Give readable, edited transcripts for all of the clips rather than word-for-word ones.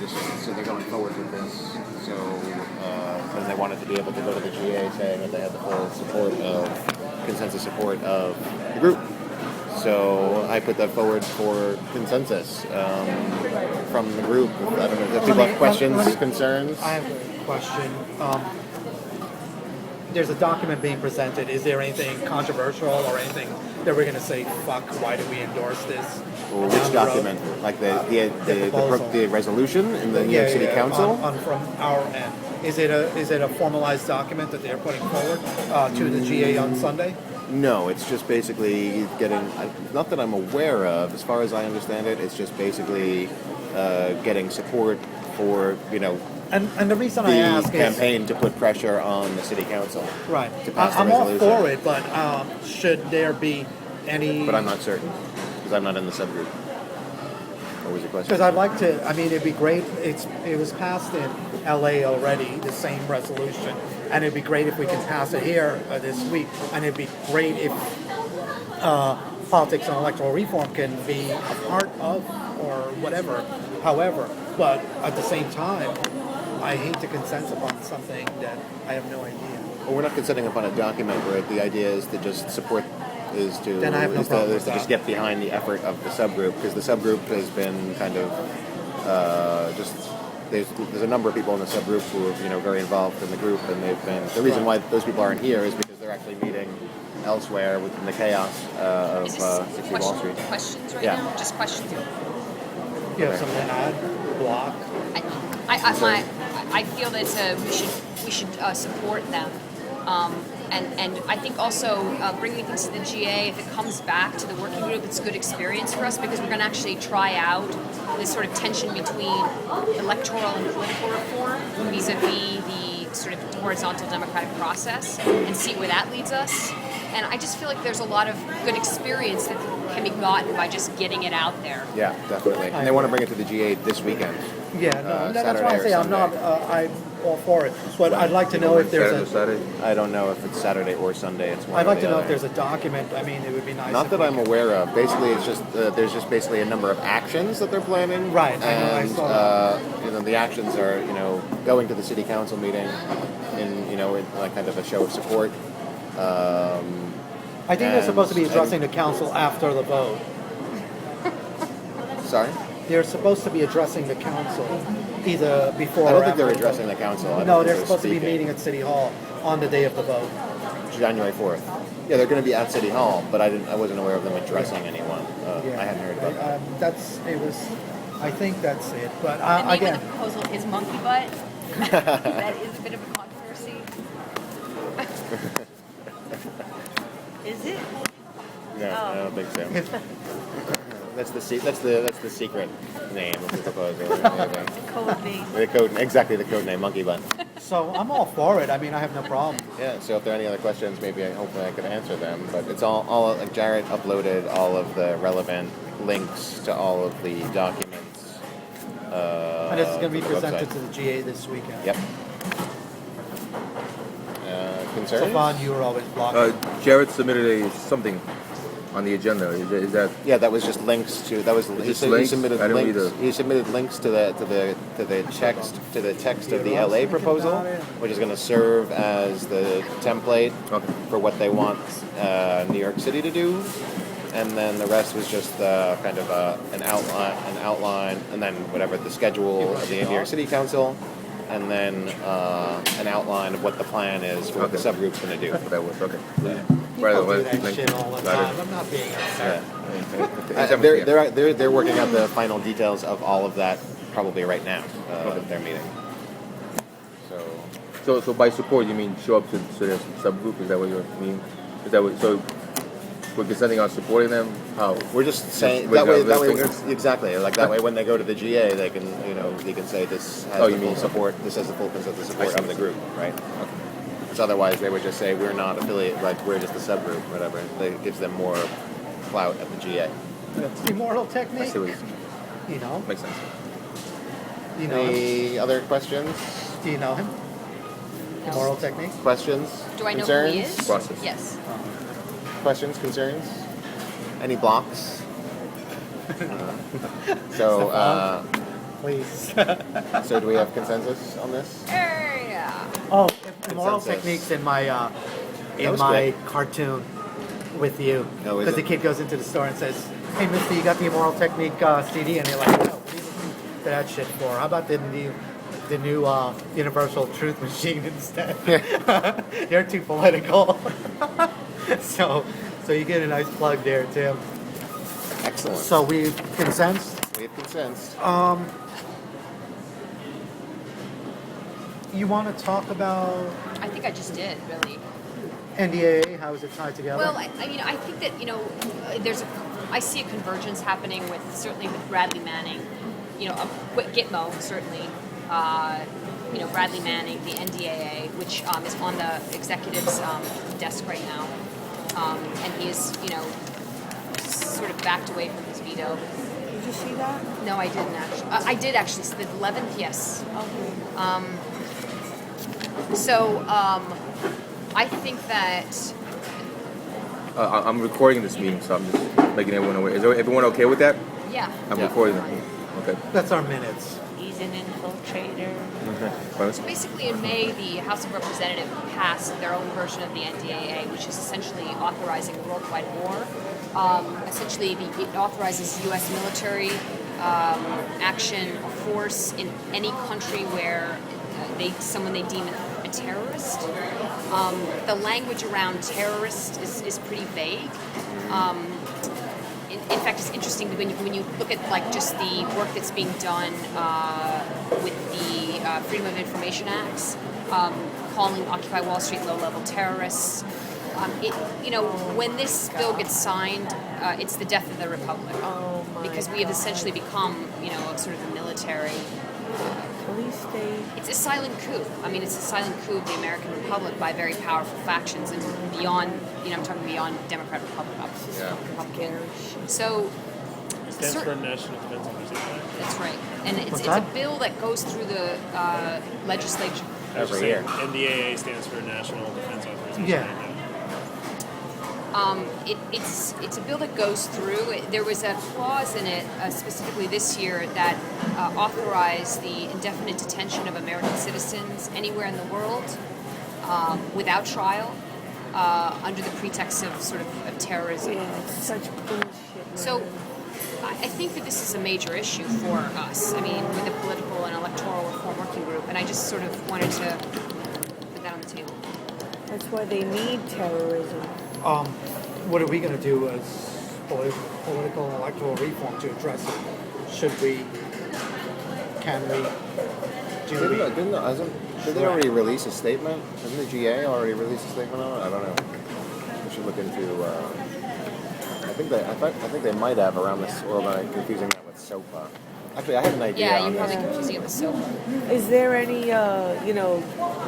so they're going forward with this. So because they wanted to be able to go to the GA saying that they had the full consensus support of the group. So I put that forward for consensus from the group. I don't know if people have questions, concerns. I have a question. There's a document being presented. Is there anything controversial or anything that we're going to say, fuck, why do we endorse this? Or which document? Like the resolution in the New York City Council? From our end. Is it a formalized document that they're putting forward to the GA on Sunday? No, it's just basically getting, not that I'm aware of, as far as I understand it, it's just basically getting support for, And the reason I ask campaign to put pressure on the city council. Right. To pass I'm the all resolution. for it, but should there be any... But I'm not certain, because I'm not in the subgroup. What was your question? Because I'd like to, it'd be great, it was passed in LA already, the same resolution, and it'd be great if we can pass it here this week, and it'd be great if politics and electoral reform can be a part of, or whatever, however, but at the same time, I hate to consent upon something that I have no idea. Well, we're not consenting upon a document where the idea is to just support, Then I have no problem with to just get behind the effort of the subgroup, because the subgroup has been kind of there's a number of people in the subgroup who are very involved in the group, and they've been the reason why those people aren't here is because they're actually meeting elsewhere within the chaos of 60 Wall Street. Questions right Yeah. now? Just questions. You have something to add? Block? I feel that we should support them, and I think also bringing things to the GA, if it comes back to the working group, it's a good experience for us because we're going to actually try out this sort of tension between electoral and political reform vis-a-vis the sort of horizontal democratic process and see where that leads us. And I just feel like there's a lot of good experience that can be gotten by just getting it out there. Yeah, definitely. And they want to bring it to the GA this weekend. Yeah, no, that's Saturday why I or say I'm not. I'm all for it, but I'd like to know if there's Saturday. I don't know if it's Saturday or Sunday. It's one I'd or like the to know other. if there's a document. It would be nice. Not if that we I'm could- aware of. Basically, it's just there's just basically a number of actions that they're planning. Right, I know, I And saw the actions are going to the city council meeting in like kind of a show of support. I think they're supposed to be and- addressing the council after the vote. Sorry, They're supposed to be addressing the council either before. I don't or think they're after the addressing vote. the council. I don't No, think they're supposed to be speaking. meeting at City Hall on the day of the vote. January 4th. Yeah, they're going to be at City Hall, but I wasn't aware of them addressing anyone. Yeah. I hadn't heard about that. I think that's it. But The name again, of the proposal is Monkey Butt. That is a bit of a controversy. Is it? No, I don't think so. That's the secret name of the proposal. Code name. Exactly the code name, Monkey Bun. so I'm all for it. I have no problem. Yeah. So if there are any other questions, hopefully I could answer them. But it's all like Jarrett uploaded all of the relevant links to all of the documents. And this is going to be to the presented website. to the GA this weekend. Yep. Concerns? Stefan, you were always blocking. Jared submitted something on the agenda. Is that Yeah, that was just links to. That was he just said links? he submitted I don't links. either. He submitted links to the text of the LA proposal, which is going to serve as the template Okay. for what they want New York City to do, and then the rest was just kind of an outline, and then whatever the schedule of the New York City Council, and then an outline of what the plan is for what the Okay. subgroup's going to do. that was okay? People do that shit all the time. I'm not being upset. They're working out the final details of all of that probably right now at their meeting. So by support you mean show up to their subgroup? Is that what you mean? Is that what so? We're consenting on supporting them. How? We're just saying raise that way. our That way, fingers? exactly. Like that way, when they go to the GA, they can they can say this has Oh, the you full mean- support. This has the full consensus support see. of the group, right? Because otherwise, they would just say we're not affiliate. Like we're just a subgroup, whatever. It gives them more clout at the GA. Immortal I technique. see what you makes sense. You know him? Any other questions? Do you know him? Immoral technique. Questions? Do I know concerns? who he is? Process. Yes. Questions? Concerns? Any blocks? So please. So do we have consensus on this? Yeah. Oh, immoral Consensus. techniques in That was my quick. cartoon with you. Oh, is Because the it? kid goes into the store and says, "Hey, Mister, you got the Immoral Technique CD?" And you're like, "No, what are you listening to that shit for? How about the new Universal Truth Machine instead?" You're too political. so you get a nice plug there, Tim. Excellent. So we've consensed. We have consensus. You want to talk about I think I just did, really. NDAA? How is it tied together? Well, I mean, I think that, I see a convergence happening certainly with Bradley Manning, Gitmo, certainly, Bradley Manning, the NDAA, which is on the executive's desk right now. And he is, sort of backed away from his veto. Did you see that? No, I didn't actually. I did actually. So the 11th, yes. Okay. So I think that I'm recording this meeting, so I'm just making everyone aware. Is everyone okay with that? yeah. I'm Yeah. recording it. Okay. That's our minutes. He's an infiltrator. Well, So basically, in May, the House of Representatives passed their own version of the NDAA, which is essentially authorizing a worldwide war. Essentially, it authorizes U.S. military action force in any country where someone they deem a terrorist. The language around terrorist is pretty vague. In fact, it's interesting when you look at just the work that's being done with the Freedom of Information Acts, calling Occupy Wall Street low-level terrorists. When this bill gets signed, it's the death of the republic, Oh my because we have essentially become, sort of a military. police state. It's a silent coup. I mean, it's a silent coup of the American Republic by very powerful factions and beyond. I'm talking beyond Democrat Republic, obviously. Yeah. Republican. So. It stands for National Defense Authorization. That's right, and it's a that? bill that goes through the legislature. Every year. NDAA stands for National Defense Authorization. Yeah. It's a bill that goes through. There was a clause in it specifically this year that authorized the indefinite detention of American citizens anywhere in the world without trial under the pretext of sort of terrorism. Yeah, it's such bullshit. So I think that this is a major issue for us. I mean, with the political and electoral reform working group, and I just sort of wanted to put that on the table. That's why they need terrorism. What are we going to do as political and electoral reform to address it? Should we? Can we? Do we? Did they already release a statement? Hasn't the GA already released a statement on it? I don't know. We should look into. I think they might have around this, or am I confusing that with SOPA? Actually, I had an idea Yeah, on you're probably this. confusing it with SOPA. Is there any,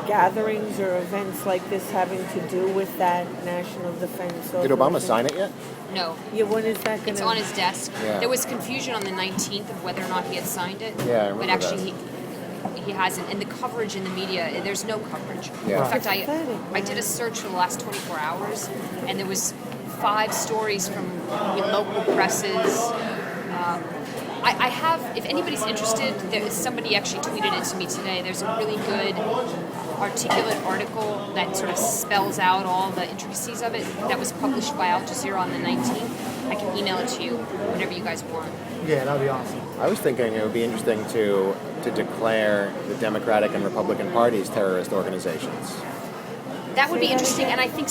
gatherings or events like this having to do with that national defense? Did Obama sign it yet? No, Yeah, when is that going it's on his desk. Yeah. There was confusion on the 19th of whether or not he had signed it. Yeah, I remember But actually, that. he hasn't. And the coverage in the media, there's no coverage. Yeah. In fact, Pathetic, I did a search for the last 24 hours, and there was 5 stories from local presses. I have, if anybody's interested, somebody actually tweeted it to me today. There's a really good articulate article that sort of spells out all the intricacies of it that was published by Al Jazeera on the 19th. I can email it to you whenever you guys want. Yeah, that'd be awesome. I was thinking it would be interesting to declare the Democratic and Republican parties terrorist organizations. That would be Say that interesting, again? and I think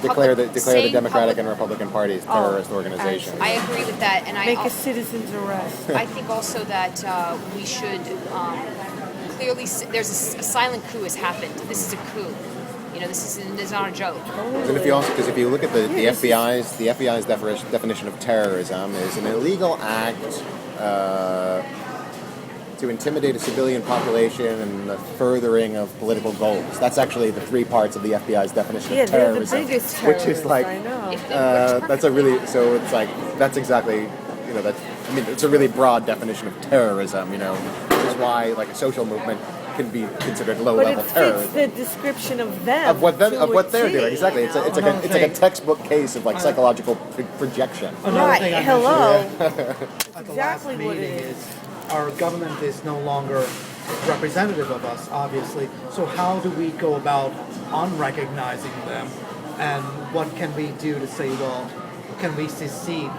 Declare the Democratic public, and Republican parties terrorist organizations. I agree with that, and Make a citizen's arrest. I think also that we should clearly. There's a silent coup has happened. This is a coup. This is not a joke. And if you also, because if you look at the FBI's definition of terrorism is an illegal act to intimidate a civilian population and the furthering of political goals. That's actually the 3 parts of the FBI's definition Yeah, of they're the terrorism, biggest which is terrorists, like I know. that's a really it's like that's exactly it's a really broad definition of terrorism. Which is why like a social movement can be considered But low-level it fits terrorism. the description of them. Of what they're T, doing, exactly. It's like a textbook case of like psychological projection. Another Right, thing I hello. mentioned at the Exactly last what it meeting is. our government is no longer representative of us, obviously. So how do we go about unrecognizing them, and what can we do to say, well, can we secede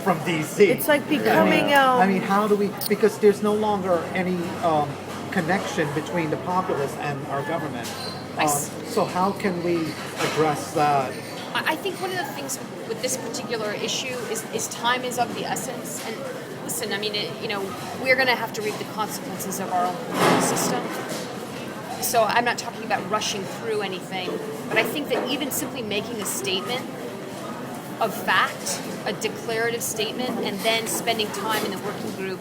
from DC? It's like becoming. I mean, how do we? Because there's no longer any connection between the populace and our government. So how can we address that? I think one of the things with this particular issue is time is of the essence. And listen, I mean, we're going to have to reap the consequences of our own political system. So I'm not talking about rushing through anything, but I think that even simply making a statement of fact, a declarative statement, and then spending time in the working group,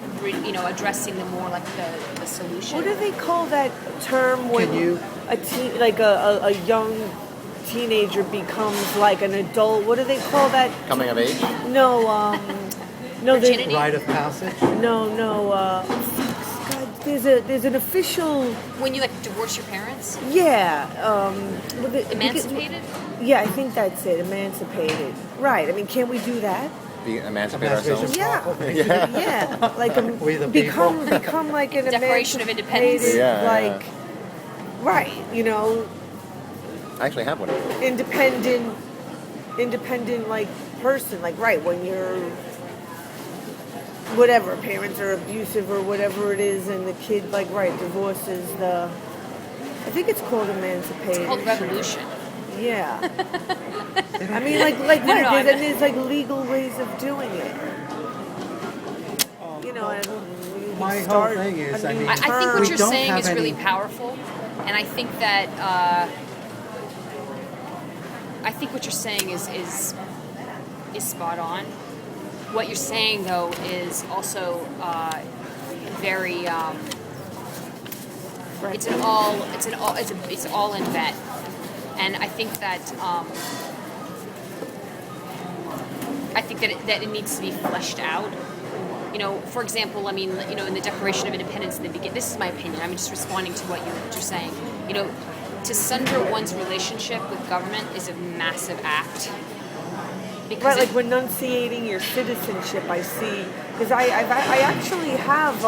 addressing the more like the solution. What do they call that term when you- a young teenager becomes like an adult? What do they call that? Coming of age? No, no, Virginity? Rite of passage? no. God, there's an official. When you divorce your parents, Yeah. emancipated. Yeah, I think that's it. Emancipated. Right. I mean, can we do that? Be emancipate Emancipation ourselves? Yeah. Proclamation. Yeah. Like We the become like an Declaration of Independence. emancipated, Yeah, like right. I actually have one of those. Independent like person. Like right when you're whatever parents are abusive or whatever it is, and the kid divorces the. I think it's called emancipation. It's called revolution. Yeah. I mean, there's legal ways of doing it. My whole thing is, I mean, I think We what you're don't saying have is really any- powerful, and I think that what you're saying is spot on. What you're saying though is also very. It's all in vet, and I think that it needs to be fleshed out. For example, I mean, in the Declaration of Independence in the beginning, this is my opinion. I'm just responding to what you're saying. To sunder one's relationship with government is a massive act. Because Right, like renunciating your citizenship. I see, because I actually have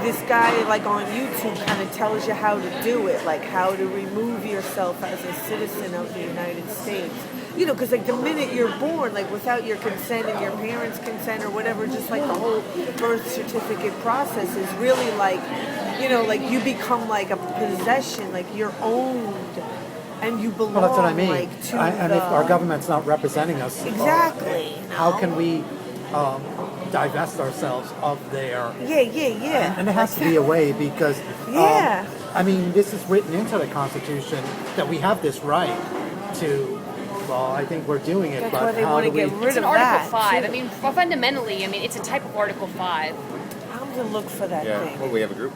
this guy on YouTube kind of tells you how to do it, like how to remove yourself as a citizen of the United States. Because the minute you're born, without your consent and your parents' consent or whatever, just the whole birth certificate process is really you become a possession, you're owned. And you belong. Well, that's what I mean. To And if our government's not representing us, exactly, how can we divest ourselves of their? Yeah. And there has to be a way because, Yeah. I mean, this is written into the Constitution that we have this right to. Well, I think we're doing it, That's but why they how want do to we? get rid it's an of Article that. 5. too. I mean, fundamentally, it's a type of Article 5. I'm gonna look for that Yeah. thing. Well, we have a group.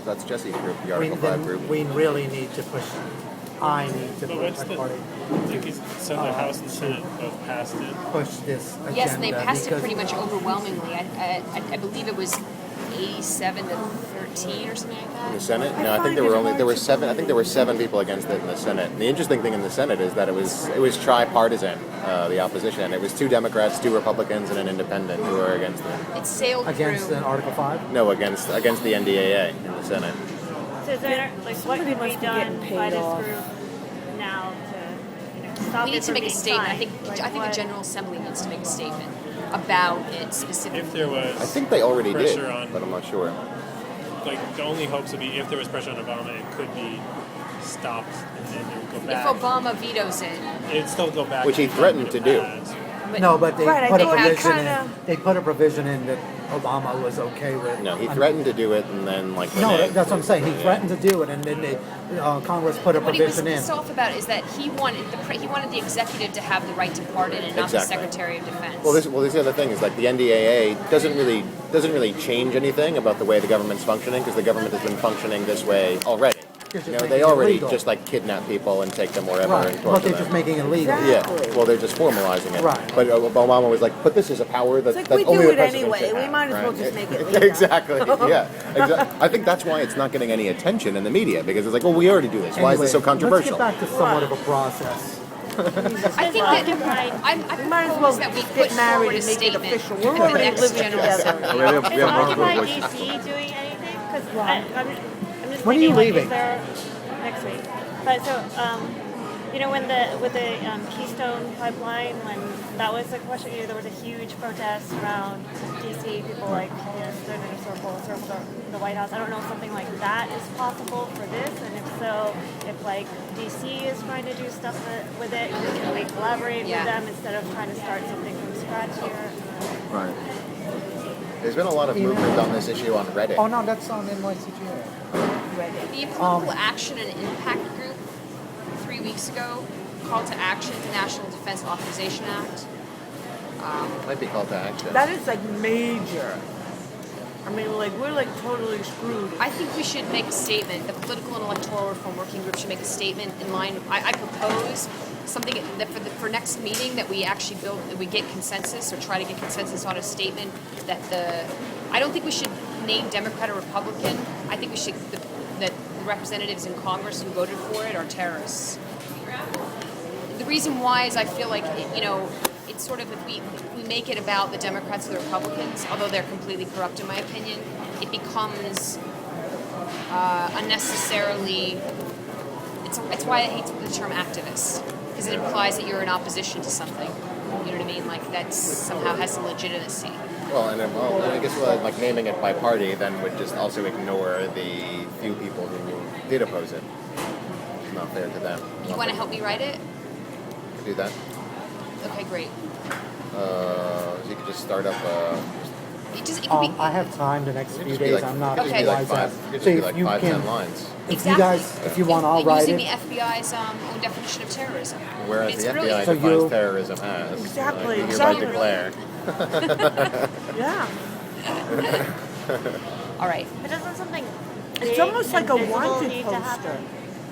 That's Jesse's group, the We, Article 5 then group. we really need to push. I need to But push what's my party so the House and Senate both passed it. push this agenda. Yes, and they passed it because- pretty much overwhelmingly. I believe it was 87 to 13 or something like In that. the Senate? No, I think find there were it only hard there were to seven. I think there were 7 people against it in the Senate. And the interesting thing in the Senate is that it was tripartisan, the opposition. It was 2 Democrats, 2 Republicans, and an independent who were against it. It sailed against through. an Article 5. No, against the NDAA in the Senate. So is there what Somebody could be must be getting done paid by this off. group now to stop We it need to from make a being statement. I signed? think the What- General Assembly needs to make a statement about it specifically. If there was I think they already did, pressure on, but I'm not sure. the only hopes would be if there was pressure on Obama, it could be stopped and then it would go If back. Obama vetoes it, It'd still go back. Which he to the threatened government to it do. has. but No, but they Right, I put a think that provision kinda- in. They put a provision in that Obama was okay with. No, he threatened to do it, and then No, reneged. that's what I'm saying. He threatened to do it, and then Congress put a what he was provision in. pissed off about is that he wanted the executive to have the right to pardon and not the Exactly. Secretary of Defense. This is the other thing is the NDAA doesn't really change anything about the way the government's functioning because the government has been functioning this way already. Just They making it already legal. just kidnap people and take them wherever Right, and but torture they're them. just making it legal. Exactly. Yeah, well, they're just formalizing it. Right. But Obama was like, but this is a power that, It's like that we only do the it president anyway. should We have, might as well right? just make it legal. Exactly, yeah. I think that's why it's not getting any attention in the media because it's like, well, we already do this. Why is this so Anyway, controversial? Let's get back to somewhat of a process. I think that I We might as well propose that we get put married forward a and make it statement official. at We're the already next living general together. assembly. We have Is Occupy voices. DC doing anything? Because I'm just When are you thinking, like, leaving? is there next week? But so, you know, when with the Keystone pipeline, when that was a question, you know, there was a huge protest around DC. People like, you know, stood in a circle the White House. I don't know if something like that is possible for this, and if so, if like DC is trying to do stuff with it, can we collaborate with them instead of trying to start something from scratch here? Right. There's been a lot of movement on this issue on Reddit. Oh no, that's on NYCGA. The Political Action and Impact Group 3 weeks ago called to action to National Defense Authorization Act. Might be called to action. That is like major. I mean, like we're like totally screwed. I think we should make a statement. The Political and Electoral Reform Working Group should make a statement in line. I propose something that for next meeting that we actually that we get consensus or try to get consensus on a statement that I don't think we should name Democrat or Republican. I think we should that the representatives in Congress who voted for it are terrorists. The reason why is I feel like it's sort of if we make it about the Democrats or the Republicans, although they're completely corrupt in my opinion, it becomes unnecessarily. It's why I hate the term activist, because it implies that you're in opposition to something. You know what I mean? Like that somehow has some legitimacy. Well, and I guess like naming it by party then would just also ignore the few people who did oppose it. It's not fair to them. You want to help me write it? Do that. Okay, great. So you could just start up. It could be. I have time the next few Just be days. like, I'm not it could just be like wise five. at- It could just so be if like you 5-10 can, lines. if you guys, if you want, I'll write using it. the FBI's own definition of terrorism. Whereas It's the really- FBI So defines you- terrorism as Exactly, we hereby exactly. declare. Yeah. All right. But doesn't something It's big almost like a and visible wanted need to poster. happen?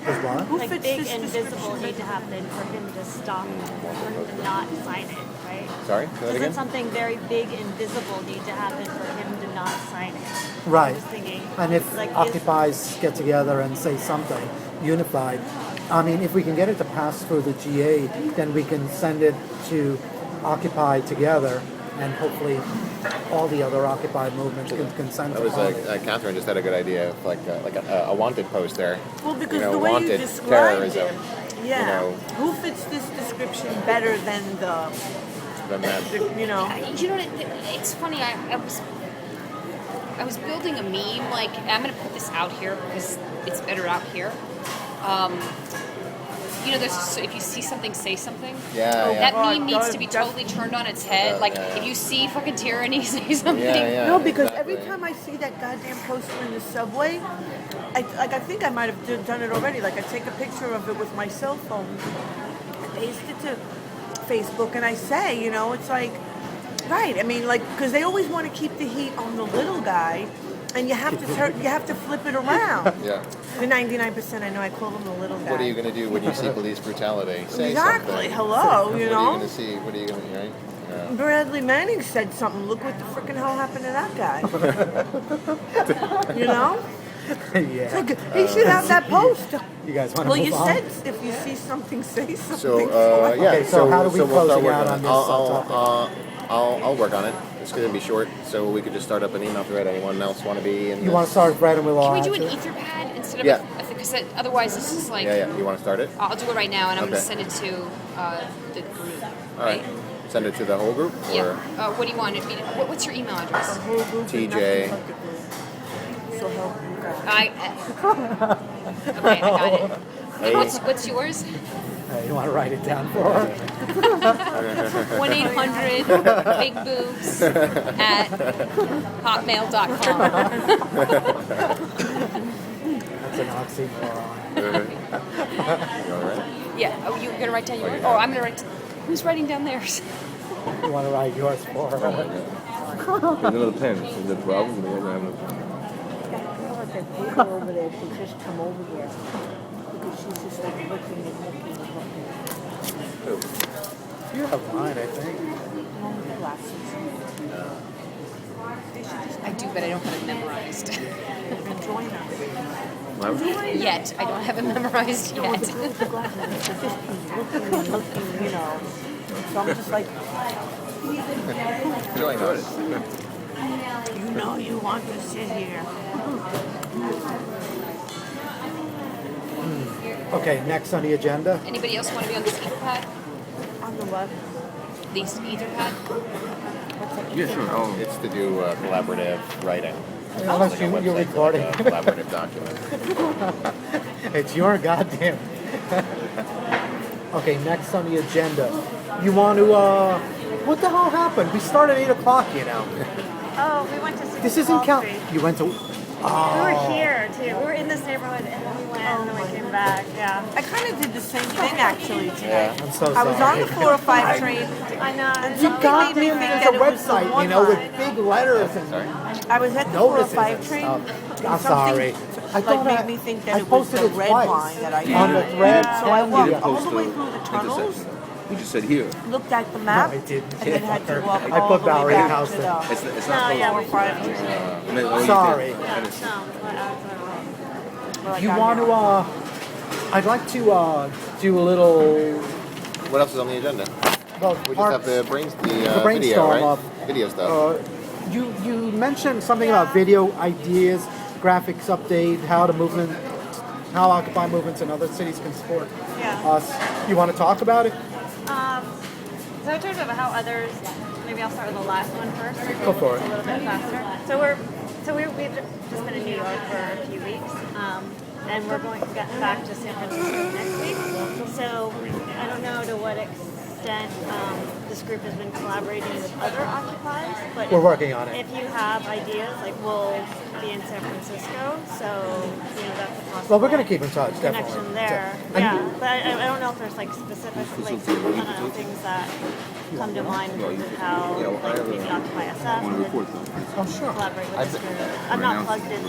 Is what? Who Like fits big this and visible description? need to happen for him to stop, for him to not sign it, right? Sorry, say that Doesn't again. something very big and visible need to happen for him to not sign it? Right. I was thinking, And if like, Occupies get together and say something unified, I mean, if we can get it to pass through the GA, then we can send it to Occupy together, and hopefully all the other Occupy movements can consent That was upon it. Catherine just had a good idea of like a wanted poster. Well, because you know, the way you wanted described terrorism. it, yeah. You know, Who fits this description better than than that. you know? You know what? It's funny. I was building a meme. Like I'm gonna put this out here because it's better out here. There's if you see something, say something. Yeah, yeah. That God, meme needs to be God, totally turned on its head. Yeah, Like yeah, yeah. if you see fucking tyranny, say something. Yeah. No, because exactly. every time I see that goddamn poster in the subway, I think I might have done it already. Like I take a picture of it with my cell phone, I paste it to Facebook, and I say, it's like, right. I mean, like, because they always want to keep the heat on the little guy, and you have to flip it around. Yeah. The 99%, I know I call them the little guy. What are you going to do when you see police brutality? Say Exactly. something. Hello, What you are know. you going to see? What are you going to right? Yeah. Bradley Manning said something. Look what the frickin' hell happened to that guy. you know? Yeah. Like, he should have that post. You guys want to Well, move you on? said if you see something, say something. So yeah. Okay, so how do we we'll close start it working out on on it. this topic? I'll work on it. It's going to be short, so we could just start up an email thread. Anyone else want to be in? You want to start with Brad and we'll all Can we do an answer? Etherpad instead of Yeah. because otherwise this is like. Yeah. You want to start it? I'll do it right now, and I'm Okay. going to send it to the group. All right. Send it to the whole group. Yeah. Or What do you want? What's your email address? TJ. So help you God. Okay, I got it. Hey. What's yours? You want to write it down for her? 1-800 big boobs at hotmail.com. That's an oxymoron. You all right? Yeah. Oh, you're gonna write down yours? Oh, I'm gonna write. Who's writing down theirs? You want to write yours for her? There's another pen. Is that the problem? They don't have another pen. That paper over there should just come over there. Because she's just like looking and looking and looking. You have mine, I think. One with the glasses. I do, but I don't have it memorized. And join us. Yet. I don't have it memorized yet. The glasses, it's just looking, you know. So I'm just like, Really good. you know, you want to sit here. Okay, next on the agenda. Anybody else want to be on this Etherpad? On the what? These Etherpad? What's that? Yeah, sure. Oh, It's to do collaborative writing. Unless Like a you're website recording. with a collaborative document. It's your goddamn. Okay, next on the agenda. You want to, what the hell happened? We started at 8 o'clock, you know. Oh, we went to 60 This isn't Wall count. Street. You went to, We were here too. We were in this neighborhood and then we went and then we came back. Yeah. I kind of did the same thing actually today. I'm so I was on the sorry. 405 train. I know. And You something got made me me, think there's that a it was the website, one you know, with line. big letters and Sorry? I was at the notices 405 and train. stuff. and I'm something, sorry. I thought made me think that I it was posted the it red twice line that I on the used. thread. So I and walked the- all the way through the tunnels, You just said here. looked at the map, I didn't. and then had to walk I all put the way Bowery back House to in. the It's No, not yeah, close. we 405 train. And then, oh, you Sorry. did. Yeah, And it's- no, but I was You want to, I'd like to do a little, What else is on the agenda? well, We just Mark, have the video, brainstorm right? of, Video stuff. you mentioned something about video ideas, graphics update, how Occupy movements in other cities can support Yeah. us. You want to talk about it? So in terms of how others, maybe I'll start with the last one first. Go for It's it. a little bit faster. We've just been in New York for a few weeks, and we're going to get back to San Francisco next week. So I don't know to what extent this group has been collaborating with other occupies, but We're working on it. If you have ideas, like we'll be in San Francisco, so that's a possible. Well, we're going to keep in touch, connection definitely. there. So- Yeah, but I don't know if there's like specific, like I don't know, things that come to mind with how like maybe Occupy SF would Oh, sure. collaborate with this group. I'm not plugged in.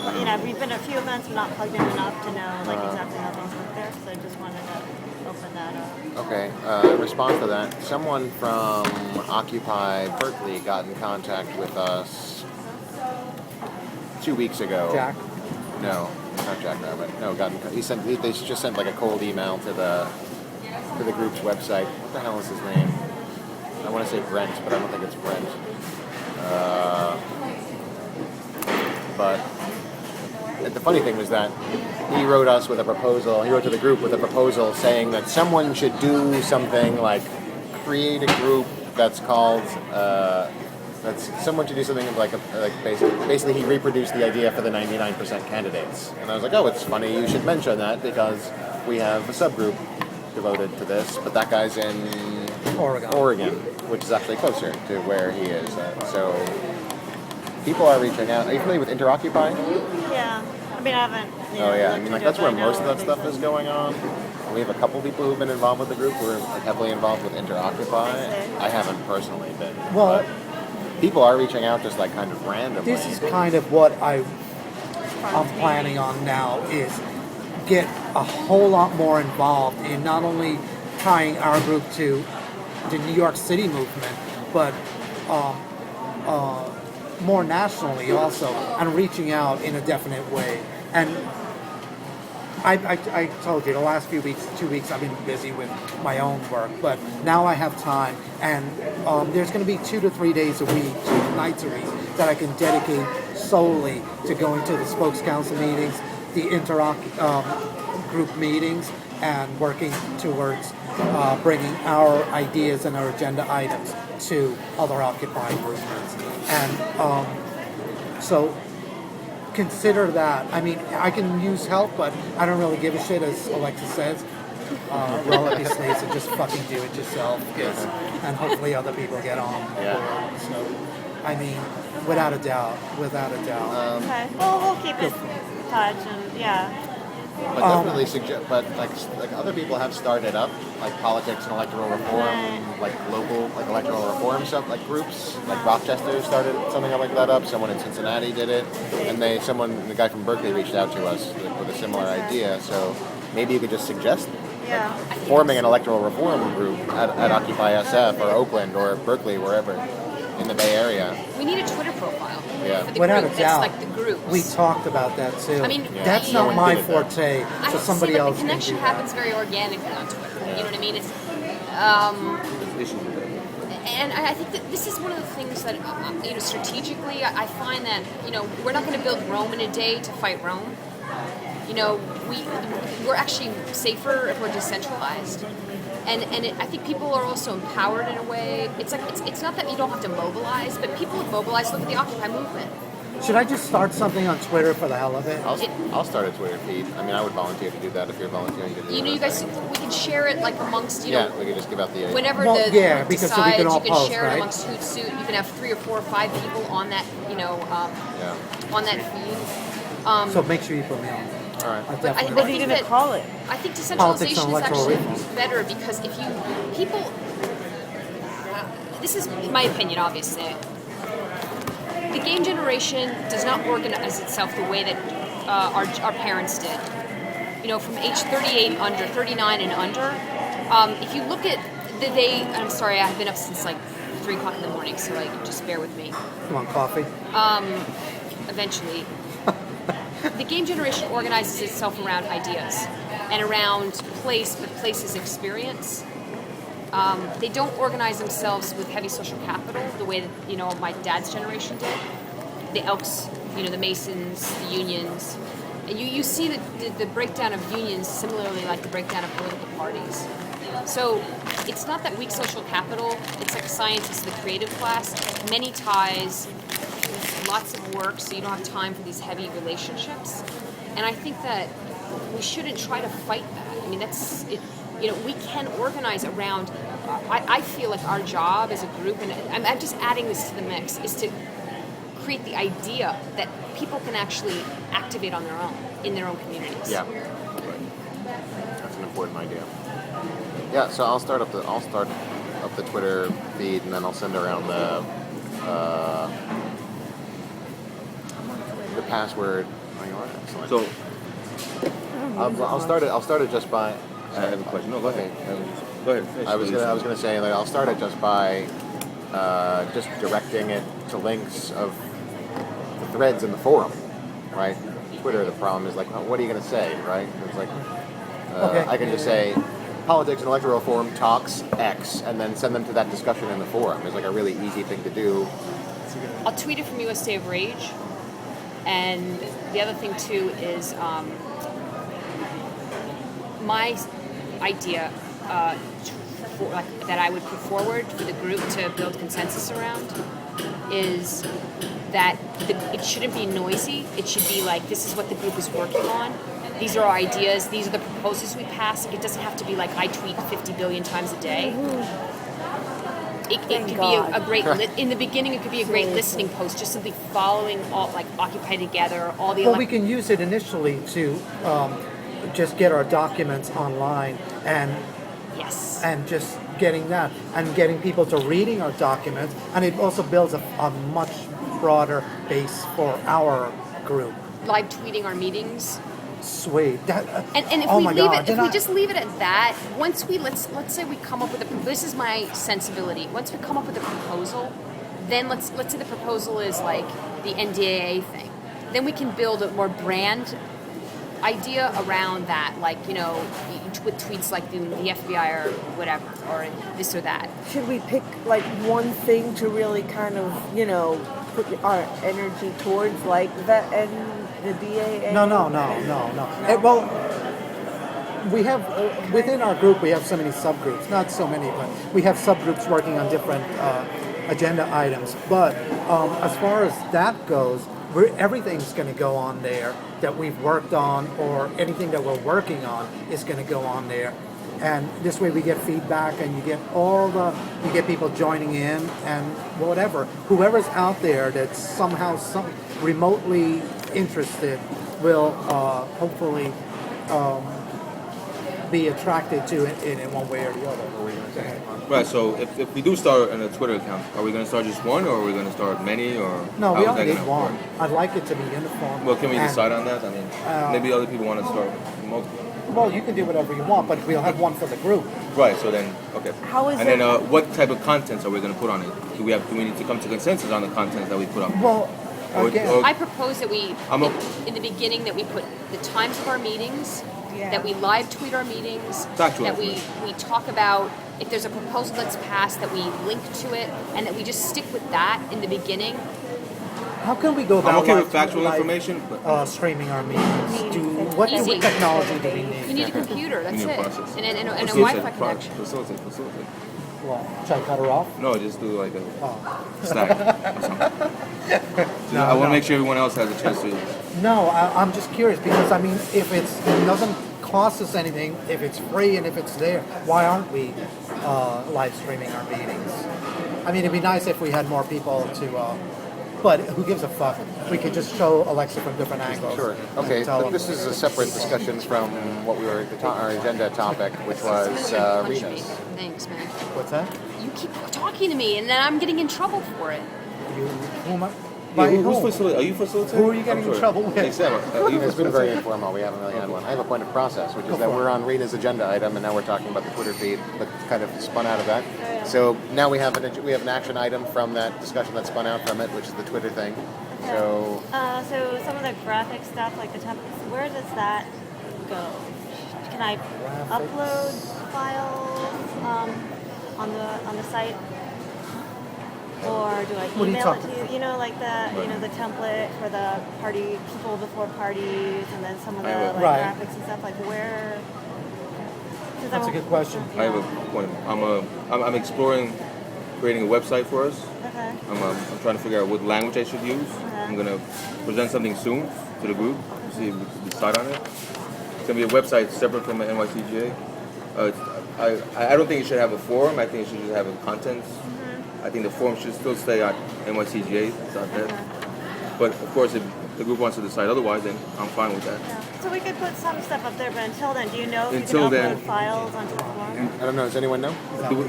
We've been a few months, but not plugged in enough to know like exactly how things work there. So I just wanted to open that up. Okay, in response to that, someone from Occupy Berkeley got in contact with us 2 weeks ago. Jack? No, not Jack Rabbit. No, they just sent like a cold email to the group's website. What the hell is his name? I want to say Brent, but I don't think it's Brent. But the funny thing was that he wrote us with a proposal. He wrote to the group with a proposal saying that someone should do something like create a group that's called. Someone should do something like basically he reproduced the idea for the 99% candidates. And I was like, oh, it's funny you should mention that because we have a subgroup devoted to this, but that guy's in Oregon, which is actually closer to where he is. So people are reaching out. Are you familiar with Interoccupy? Yeah, I mean I haven't. Oh yeah, I mean like that's where most of that stuff stuff is going on. We have a couple people who've been involved with the group who are like heavily involved with Interoccupy. I haven't personally been. Well, but people are reaching out just like kind of randomly. this is kind of what I'm planning on now is get a whole lot more involved in not only tying our group to the New York City movement, but more nationally also, and reaching out in a definite way. And I told you the last 2 weeks I've been busy with my own work, but now I have time, and there's going to be 2 to 3 days a week, 2 nights a week that I can dedicate solely to going to the spokes council meetings, the group meetings, and working towards bringing our ideas and our agenda items to other Occupy movements. And so consider that. I mean, I can use help, but I don't really give a shit, as Alexa says. Roll up your sleeves and just fucking do it yourself, and hopefully other people get on board. So, I mean, without a doubt. Okay. Well, we'll keep in touch and yeah. But definitely suggest. But like other people have started up like politics and electoral reform, like local like electoral reform stuff, like groups. Like Rochester started something like that up. Someone in Cincinnati did it, and the guy from Berkeley reached out to us with a similar idea. So maybe you could just suggest forming an electoral reform group at Occupy SF or Oakland or Berkeley, wherever in the Bay Area. We need a Twitter profile Yeah. for the Without group a that's doubt. like the group groups. We talked about that too. I mean, that's yeah. not my No one did forte. I So don't somebody see, like, else the connection can do that. happens very organically on Twitter. You know what I mean? It's There's issues with that. and I think that this is one of the things that strategically I find that we're not going to build Rome in a day to fight Rome. We're actually safer if we're decentralized. And I think people are also empowered in a way. It's like it's not that you don't have to mobilize, but people have mobilized. Look at the Occupy movement. Should I just start something on Twitter for the hell of it? I'll start a Twitter feed. I mean, I would volunteer to do that if you're volunteering to do that. You guys, we can share it like amongst Yeah, we could just give out the. whenever Well, the yeah, because so we decides, can all you can post, share it right? amongst Hootsuite. You can have 3 or 4 or 5 people on that Yeah. on that feed. So make sure you put me on. All right. I But definitely. What are you gonna call it? I think Politics decentralization on is electoral actually reform. better because if people, this is my opinion, obviously. The game generation does not organize itself the way that our parents did. From age 38 under, 39 and under. If you look at I'm sorry, I've been up since like 3 o'clock in the morning, so just bear with me. You want coffee? Eventually. The game generation organizes itself around ideas and around place, but place is experience. They don't organize themselves with heavy social capital the way that my dad's generation did. The Elks, the Masons, the unions. And you see the breakdown of unions similarly like the breakdown of political parties. So it's not that weak social capital. It's like scientists, the creative class, many ties, lots of work, so you don't have time for these heavy relationships. And I think that we shouldn't try to fight that. I mean, that's it. We can organize around. I feel like our job as a group, and I'm just adding this to the mix, is to create the idea that people can actually activate on their own in their own communities. Yeah. That's an important idea. Yeah. So I'll start up the Twitter feed, and then I'll send around the password. Oh, you are excellent. So I'll start it just by. I have a question. No, go ahead. Go ahead. Finish. I was gonna say I'll start it just by just directing it to links of the threads in the forum, right? Twitter, the problem is what are you gonna say, right? It's like Okay. I can just say politics and electoral reform talks X, and then send them to that discussion in the forum. It's like a really easy thing to do. I'll tweet it from US Day of Rage. And the other thing too is my idea that I would put forward for the group to build consensus around is that it shouldn't be noisy. It should be like, this is what the group is working on. These are our ideas. These are the proposals we pass. It doesn't have to be like I tweet 50 billion times a day. It could be a great, in the beginning it could be a great listening post, just simply following all, Occupy Together, all the... Well, we can use it initially to just get our documents online and Yes. and just getting that and getting people to reading our documents, and it also builds a much broader base for our group. Live tweeting our meetings. Sweet. And if oh we my leave God, it, if we just leave it at that, once we let's say we come up with this is my sensibility. Once we come up with a proposal, then let's say the proposal is like the NDAA thing. Then we can build a more brand idea around that, with tweets like the FBI or whatever, or this or that. Should we pick one thing to really kind of put our energy towards, like that and the DAA? No. Well, we have within our group we have so many subgroups. Not so many, but we have subgroups working on different agenda items. But as far as that goes, everything's going to go on there that we've worked on, or anything that we're working on is going to go on there. And this way we get feedback, and you get people joining in, and whatever. Whoever's out there that's somehow remotely interested will hopefully be attracted to it in one way or the other. Right, so if we do start a Twitter account, are we going to start just one, or are we going to start many, or No, how we is only that need gonna one. work? I'd like it to be uniform. Well, can we And- decide on that? I mean, maybe other people want to start multiple. Well, you can do whatever you want, but we'll have one for the group. Right, so then, okay. How is and it- then what type of contents are we going to put on it? Do we need to come to consensus on the content that we put on? Well, Again. Or- I propose that we, I'm a- in the beginning, that we put the times of our meetings, Yeah. that we live tweet our meetings, Factual that we talk about if there's a proposal that's passed, that we link to it, and that we just stick with that in the beginning. How can we go about I'm okay live- with factual live, information, but streaming our meetings? What Easy. technology do we You need? need a computer, that's we need it, a process. and a Facilitate, Wi-Fi connection. Facilitate. Well, should I cut her off? No, just do like a Oh. stack. or something. No, I want to no. make sure everyone else has a chance to. No, I'm just curious because I mean, if it doesn't cost us anything, if it's free and if it's there, why aren't we live streaming our meetings? I mean, it'd be nice if we had more people to. But who gives a fuck? We could just show Alexa from different angles. Sure. Okay, Tell but them. this is a separate discussion from what we were our agenda topic, which was Punch me. arenas. Thanks, man. What's that? You keep talking to me, and then I'm getting in trouble for it. Who am I? Yeah, By who's whom? facilitating? Are you facilitating? Who are you getting in trouble with? Hey, Sam, It's been very informal. We haven't really had one. I have a point of process, which is that we're on Rena's agenda item, and now we're talking about the Twitter feed, but kind of spun out of that. So now we have an action item from that discussion that spun out from it, which is the Twitter thing. So So some of the graphic stuff, like the templates, where does that go? Can I upload files on the site, or do I What are you email it talking to you? You know, like the template for the party people before parties, and then some of the like Right. graphics and stuff. Like where? 'Cause That's a good question. I have a point. I'm exploring creating a website for us. Okay. I'm trying to figure out what language I should use. I'm gonna present something soon to the group. See if we can decide on it. It's gonna be a website separate from the NYCGA. I don't think it should have a forum. I think it should just have a contents. I think the forum should still stay on NYCGA.net. But of course, if the group wants to decide otherwise, then I'm fine with that. Yeah. So we could put some stuff up there, but until then, do you know if Until you can then- upload files onto the forum? I don't know. Does anyone know?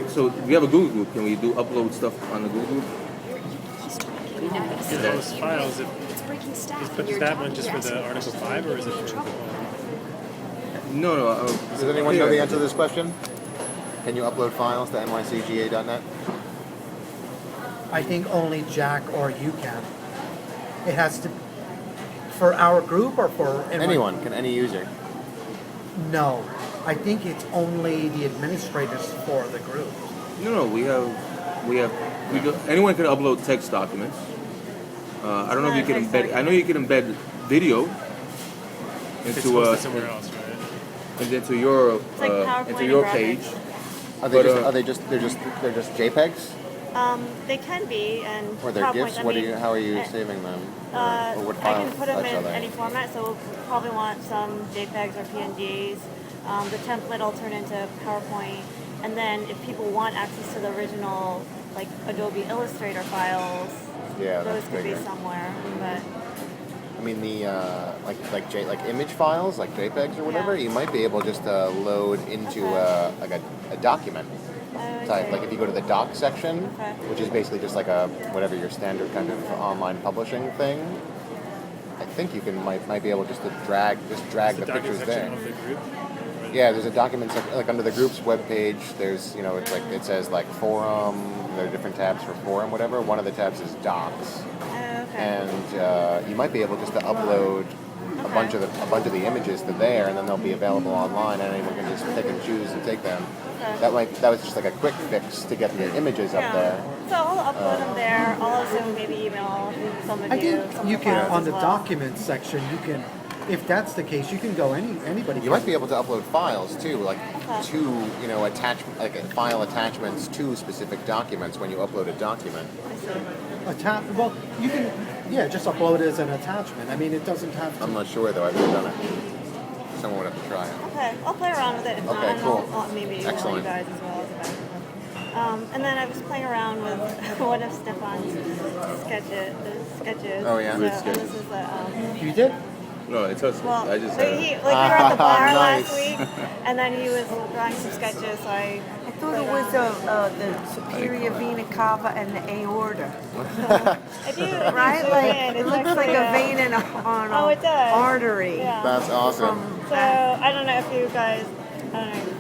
So we have a Google group. Can we do upload stuff on the Google group? He's talking to me now. Get those files. It's breaking staff. Just and put you're that talking- one just you're for the asking Article questions, 5, or is you're it in for trouble. No. Does anyone know the answer to this question? Can you upload files to nycga.net? I think only Jack or you can. It has to for our group or for Anyone? Can any user? No, I think it's only the administrators for the group. No. We anyone can upload text documents. I don't know if you can embed. I know you can embed video It's into posted somewhere else, right? into your like PowerPoint into your and page. graphics. Are they But, they're just JPEGs They can be, and or they're PowerPoint, GIFs? I What mean, how are you uh, saving them? Or what I file can put them types are in they? any format, so we'll probably want some JPEGs or PNGs. The template will turn into PowerPoint, and then if people want access to the original, like Adobe Illustrator files, Yeah, those that's could be bigger. somewhere. But I mean the like image files like JPEGs or whatever. Yeah. You might be able just to load into Okay. like a document I type. see. Like if you go to the doc section, Okay. which is basically just like a whatever your standard kind of online publishing thing. I think you might be able just to drag The the document pictures section there. of the group. Yeah, there's a document like under the group's webpage. There's it's like it says like forum. There are different tabs for forum, whatever. One of the tabs is docs, Okay. and you might be able just to upload a bunch of the images to there, and then they'll be available online, and anyone can just pick and choose and take them. Okay. That was just like a quick fix to get the images up there. So I'll upload them there. I'll also maybe email some of I you. think some you of can files on as the well. documents section. You can, if that's the case, you can go anybody. You might be able to upload files too, like Okay. file attachments to specific documents when you upload a document. Well, you can, just upload it as an attachment. I mean, it doesn't have to. I'm not sure though. I've never done it. Someone would have to try it. Okay, I'll play around with it. If Okay, not, cool. I'll maybe email you Excellent. guys as well as a backup. And then I was playing around with one of Stefan's sketches. Oh, yeah? So, Good and sketches. this is You did? No, it's us. well, I just. we were at the bar Nice. last week, and then he was drawing some sketches. So I thought it was the superior vena cava and the aorta. if you Right? zoom Like in, it it's looks like actually a vein in on Oh, it does. artery. Yeah. That's awesome. From So I don't know if you guys,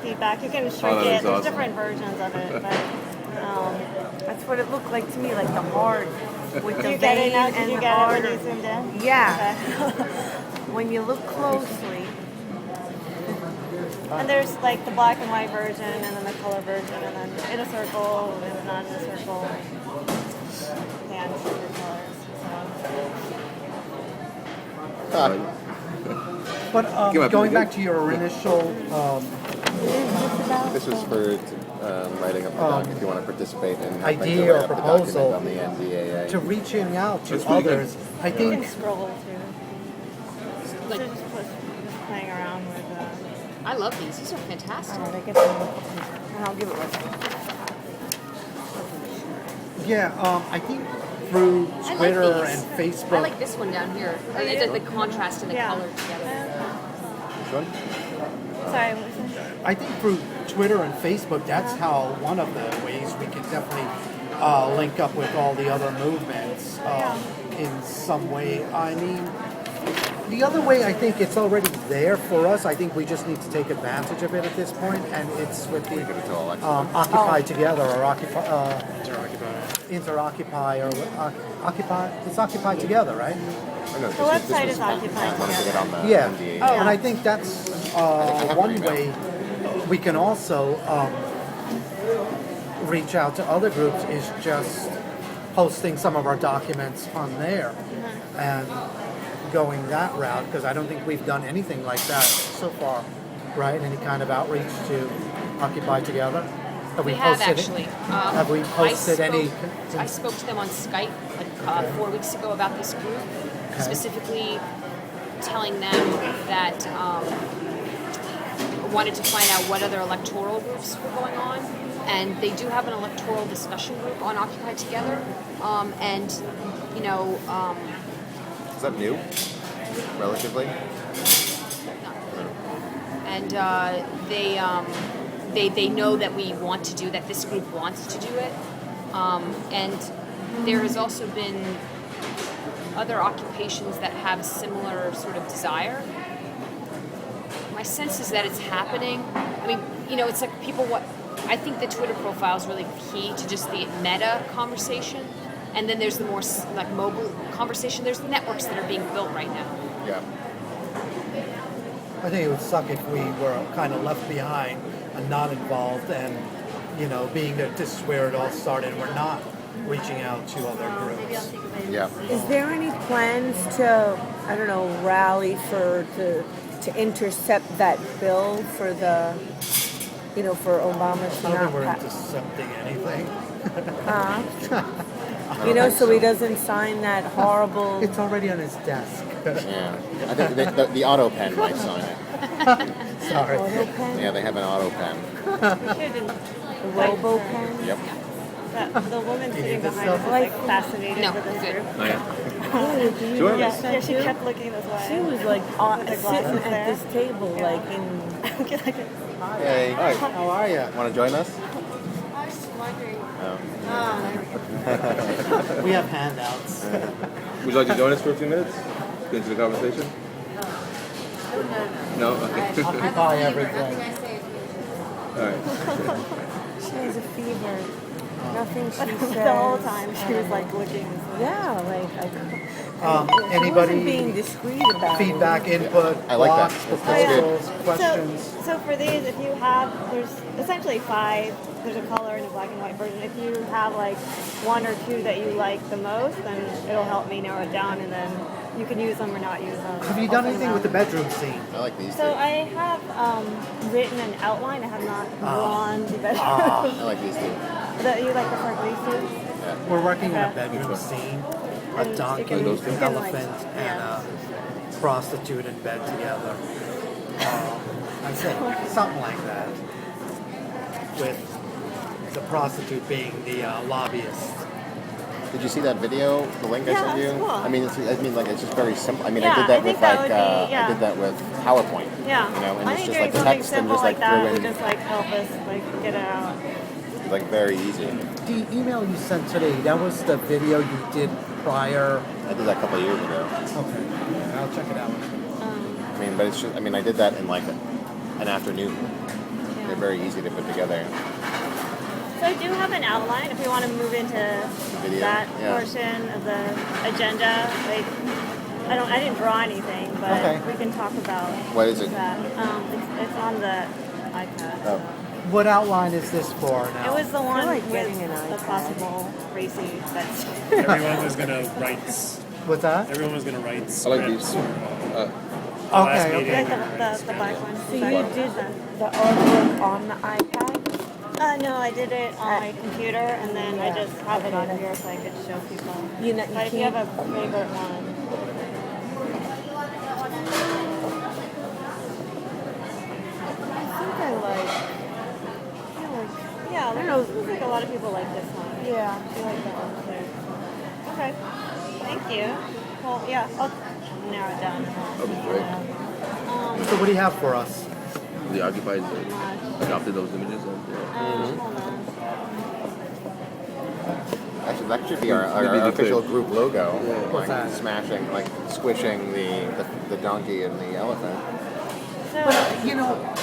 feedback. You can shrink that it. is There's awesome. different versions of it, but that's what it looked like to me, like the heart with Do the you get it vein now? Did and you the get it when artery. you zoomed in? Yeah. Okay. When you look closely, And there's like the black and white version, and then the color version, and then in a circle, and not in a circle, and different colors. But Came out going pretty back good. to your initial, This was for writing up the doc if you want to participate in helping to Idea write or up the proposal document on the NDAA. to reaching out to That's pretty good. others, I You can think scroll too. Like, So just playing around with. I love these. These are fantastic. I get them, and I'll give it Leslie. I think through I like Twitter these. and Facebook. I like this one down here. The contrast and the Yeah. color together. Which one? Sorry, what was that? I think through Twitter and Facebook, that's how one of the ways we can definitely link up with all the other movements in some way. I mean, the other way, I think it's already there for us. I think we just need to take advantage of it at this point, and it's with the Give it to Alexa. Occupy Together or Interoccupy or Occupy. It's Occupy Together, right? I know, The website is Occupy I wanted to get on the Yeah, NDAA. and I think that's have one your email. way we can also reach out to other groups is just posting some of our documents on there and going that route, because I don't think we've done anything like that so far, right? Any kind of outreach to Occupy Together? Have We have posted actually. Have we posted any? I spoke to them on Skype like 4 weeks ago about this group, specifically telling them that I wanted to find out what other electoral groups were going on, and they do have an electoral discussion group on Occupy Together, and you know. Is that new? Relatively? And they know that we want to do that. This group wants to do it, and there has also been other occupations that have a similar sort of desire. My sense is that it's happening. I mean, you know, it's like people. What I think the Twitter profile is really key to just the meta conversation, and then there's the more like mobile conversation. There's the networks that are being built right now. Yeah. I think it would suck if we were kind of left behind and not involved, and being that this is where it all started, we're not reaching out to other groups. Yeah. Is there any plans to, I don't know, rally to intercept that bill for the, for Obama I to don't not think we're pass? intercepting anything. So he doesn't sign that horrible. It's already on his desk. Yeah. I think the auto pen might sign it. Sorry. Auto pen? Yeah, they have an auto pen. The robo pen? Yep. The woman Do you sitting need this behind us is stuff? like fascinated No, with this good. group. Oh, yeah. Oh, do you Sure. know Yeah, that yeah, she too? kept looking this way. She was like The glasses sitting there. at this table, Yeah. like in. Hey. Hi. How are you? Want to join us? I was wondering. We have handouts. Would you like to join us for a few minutes? Get into the conversation? No? Okay. Occupy everything. All right. She has a fever. Nothing she says. The whole time she was like looking. Yeah, like she Anybody? wasn't being discreet about Feedback, it. input, I like that. blocks, That's good. proposals, questions. So for these, if you have, there's essentially 5. There's a color and a black and white version. If you have like 1 or 2 that you like the most, then it'll help me narrow it down, and then you can use them or not use them. Have you done anything with the bedroom scene? I like these So two. I have written an outline. I have not drawn the bedroom. I like these two. That you like prefer greases? Yeah. We're working on a Okay. bedroom scene, a And donkey, you can- an you can, like, elephant, and yeah. a prostitute in bed together. I said something like that, with the prostitute being the lobbyist. Did you see that video? The link I Yeah, sent you? that's cool. I mean, it's just very simple. I mean, Yeah, I did that I think with that like would be- yeah. I did that with PowerPoint. Yeah. And I it's think just doing like something text and simple just like like that threw would in, just like help us like get it out. like very easy. The email you sent today, that was the video you did prior. I did that a couple of years ago. Okay, yeah, I'll check it out. I mean, but it's just, I mean, I did that in like an afternoon. They're very easy to put together. So So I do have an outline if we want to move into Video, that yeah. portion of the agenda. Like, I didn't draw anything, but Okay. we can talk about What is it? that. It's on the iPad. Oh. What outline is this for It now? was the one like with getting an the iPad. possible racy that's Everyone was gonna write. What's that? Everyone was gonna write I like scripts. these. Last Okay, meeting. okay. like the black one. So you did the artwork on the iPad? No, I did it on my computer, and then I just have it on here so I could show people. You But if you have a favorite one, I think I like. yeah, I don't know. it looks like a lot of people like this one. Yeah. I like that one too. Okay, thank you. Well, yeah, I'll narrow it down. That'd be great. So what do you have for us? The occupied adopted those images. Hold on. Actually, that should be our Maybe the official clip. group logo. What's Like that? smashing, like squishing the donkey and the elephant. So, You know,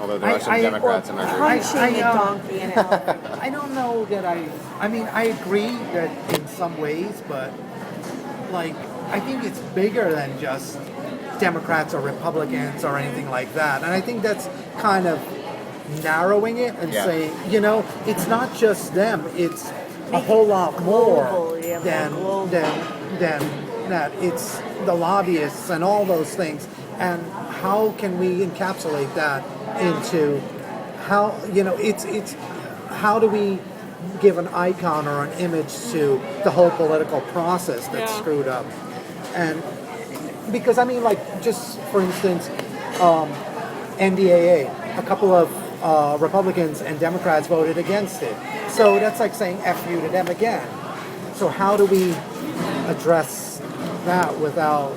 Although there are some Democrats in our group. Punching a donkey and elephant. I don't know that I mean, I agree that in some ways, but like, I think it's bigger than just Democrats or Republicans or anything like that. And I think that's kind of narrowing it and Yeah. saying, you know, it's not just them, it's a whole lot more global, yeah, than, more global. than that. It's the lobbyists and all those things. And how can we encapsulate that into how, you know, it's how do we give an icon or an image to the whole political process that's Yeah. screwed up? And because I mean, like, just for instance, NDAA, a couple of Republicans and Democrats voted against it. So that's like saying F you to them again. So how do we address that without,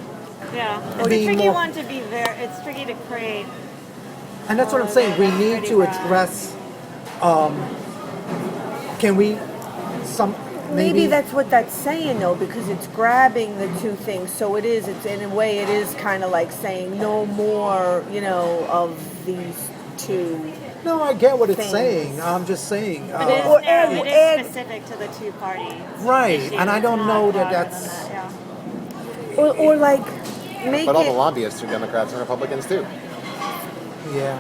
yeah, it's a Being tricky more- one to be there. It's tricky to create. and that's what I'm saying, we need to address, can we, Maybe that's what that's saying though, because it's grabbing the two things. So it's in a way, it is kind of like saying no more, you know, of these two. No, I get what it's things. saying. I'm just saying. But it is, Or narrow, add- it add- is specific to the two parties. Right, issue. and I It's don't not know that broader than that's- that, yeah. Or like make But all the it. lobbyists are Democrats and Republicans too. Yeah.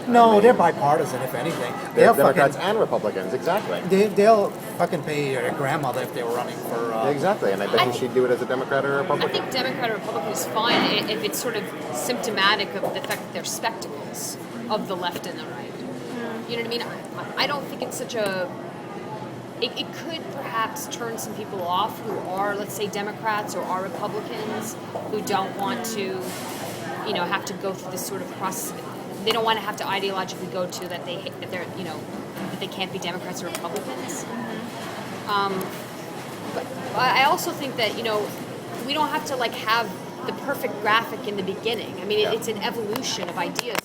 No, they're bipartisan, if anything. They're They'll Democrats fucking, and Republicans, exactly. they'll fucking pay your grandmother if they were running for. Exactly, and I bet you she'd do it as a Democrat or a I Republican. think Democrat or Republican is fine if it's sort of symptomatic of the fact that they're spectacles of the left and the right. You know what I mean? I don't think it's such a. It could perhaps turn some people off who are, let's say, Democrats or are Republicans who don't want to, you know, have to go through this sort of process. They don't want to have to ideologically go to that they're, you know, that they can't be Democrats or Republicans. But I also think that, you know, we don't have to like have the perfect graphic in the beginning. I mean, it's an evolution of ideas,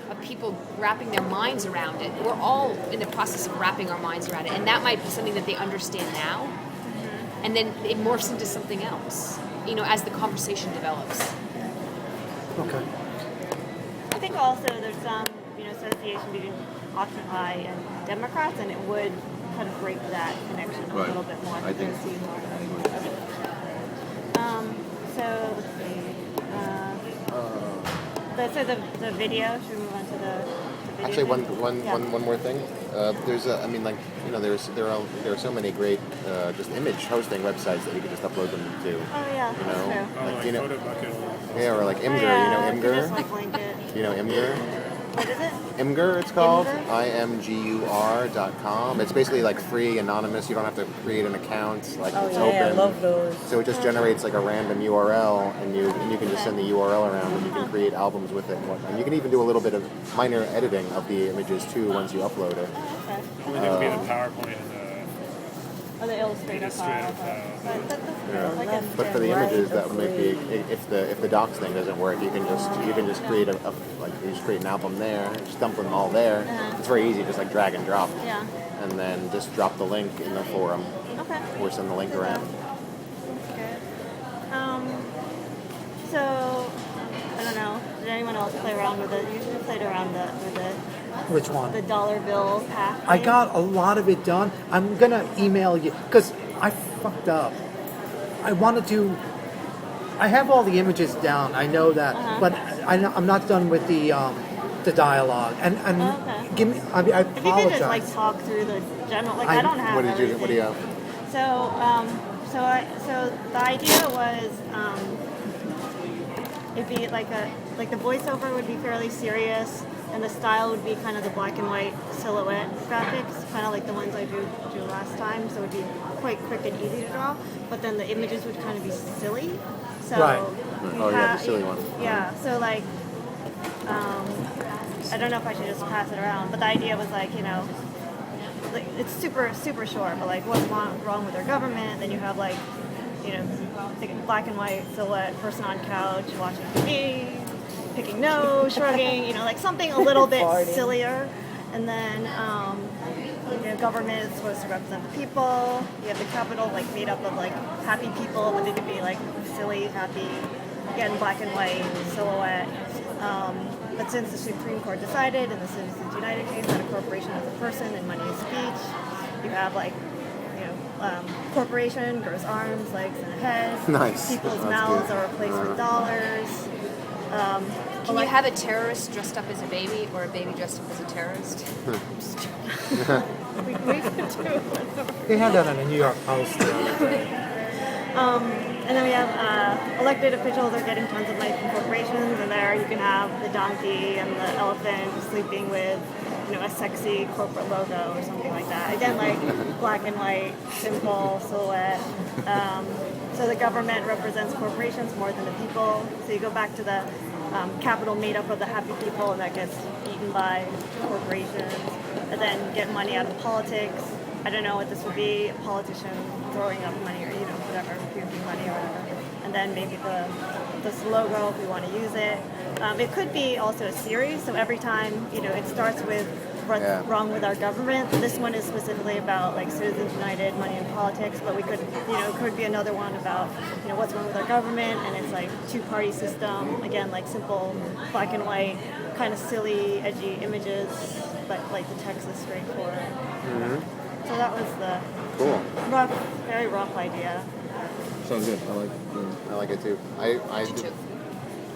of people wrapping their minds around it. We're all in the process of wrapping our minds around it, and that might be something that they understand now, and then it morphs into something else, you know, as the conversation develops. Okay. I think also there's some, you know, association between Occupy and Democrats, and it would kind of break that connection a Right. little bit more. I think to see more. I agree. So let's see. So the video. Should we move on to the video? Actually, Yeah. one more thing. There's a, I mean, like, you know, there are so many great just image hosting websites that you can just upload them to. Oh yeah, You that's know, true. Oh, like, like you know, Photobucket. yeah, or like Imgur. Oh, yeah, You know we could just Imgur. like link it. You know Imgur. What is it? Imgur, it's called. Imgur? IMGUR.com. It's basically like free, anonymous. You don't have to create an account. Like Oh it's yeah, open. I love those. So it just generates like a random URL, and you can just send the URL around, and you can create albums with it and whatnot. You can even do a little bit of minor editing of the images too once you upload it. Okay. Only there would be the PowerPoint and Oh, the Illustrator file. Illustrator file. But that's Yeah. like a, But for the images, that Right, might be if the docs thing doesn't work, you can just create you just create an album there, just dump them all there. It's very easy, just like drag and drop, yeah. and then just drop the link in the forum Okay. or send the link around. Good. So I don't know. Did anyone else play around with it? You played around with it. Which one? The dollar bill pack. I thing. got a lot of it done. I'm gonna email you because I fucked up. I wanted to. I have all the images down. I know that, but I'm not done with the dialogue. And Okay. give me. I If you could apologize. just like talk through the general, like I don't have What did you? everything. What do you have? So the idea was it'd be like the voiceover would be fairly serious, and the style would be kind of the black and white silhouette graphics, kind of like the ones I drew last time. So it would be quite quick and easy to draw, but then the images would kind of be silly. So Right. you Oh, yeah, the silly one. Yeah. So like. I don't know if I should just pass it around, but the idea was like, like it's super short, but like what's wrong with our government? Then you have like, like black and white silhouette person on couch watching TV, picking nose, shrugging, like something a little bit sillier, and then government is supposed to represent the people. You have the capital like made up of like happy people, but they could be like silly, happy, again black and white silhouette. But since the Supreme Court decided in the Citizens United case that a corporation is a person and money is speech, you have like, corporation grows arms, legs, and a head. Nice. People's That's mouths good. are replaced with dollars. Can you have a terrorist dressed up as a baby or a baby dressed up as a terrorist? We could do whatever. They had that on the New York Post. And then we have elected officials are getting tons of money from corporations, and there you can have the donkey and the elephant sleeping with, a sexy corporate logo or something like that. Again, like black and white, simple silhouette. So the government represents corporations more than the people. So you go back to the capital made up of the happy people, and that gets eaten by corporations, and then get money out of politics. I don't know what this would be, a politician throwing up money or, whatever, puking money or whatever. And then maybe this logo if we want to use it. It could be also a series, so every time, it starts with what's wrong with our government. This one is specifically about like Citizens United, money and politics, but we could, it could be another one about, what's wrong with our government, and it's like two-party system, again, like simple black and white, kind of silly, edgy images, but like the text is straightforward. Mm-hmm. So that was the Cool. very rough idea. Sounds good. I like it too. I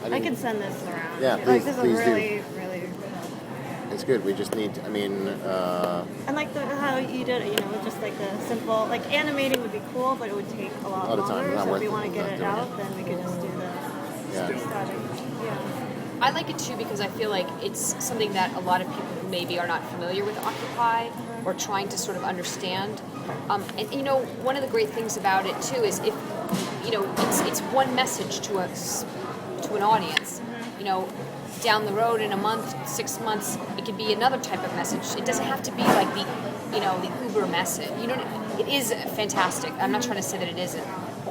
I can send this around. Yeah, Like, please- this is please do. really. It's good. We just need. And like how you did it, with just like the simple, like animating would be cool, but it would take a lot of time, longer. not So if worth we it, want to get not it doing out, it. then we could just do the starting. Yeah. I like it too because I feel like it's something that a lot of people who maybe are not familiar with Occupy or trying to sort of understand. And one of the great things about it too is if it's one message to an audience. Down the road in a month, 6 months, it could be another type of message. It doesn't have to be like the Uber message. It is fantastic. I'm not trying to say that it isn't.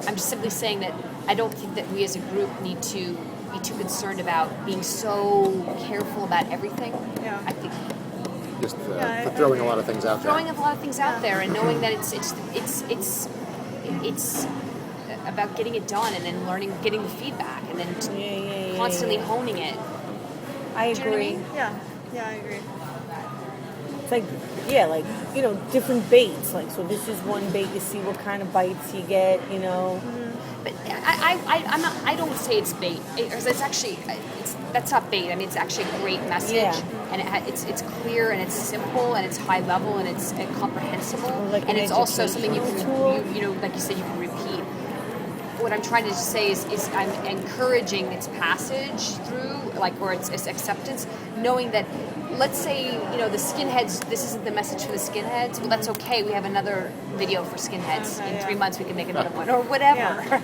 I'm just simply saying that I don't think that we as a group need to be too concerned about being so careful about everything. Yeah. I think just I throwing a lot of things out there. throwing a lot of things out there and knowing that it's about getting it done and then learning, getting the feedback, and then constantly honing it. I Do you know what I agree. mean? Yeah, I agree. It's like, different baits. Like, so this is one bait to see what kind of bites you get, But I don't say it's bait. It's actually that's not bait. I mean, it's actually a great message, Yeah. and it's clear and it's simple and it's high level and it's comprehensible, Like and an it's also something you educational can tool. like you said, you can repeat. What I'm trying to say is I'm encouraging its passage through, or its acceptance, knowing that, let's say, the skinheads, this isn't the message for the skinheads, well, that's okay. We have another video for skinheads. In 3 months, we can make another one, or whatever. Yeah.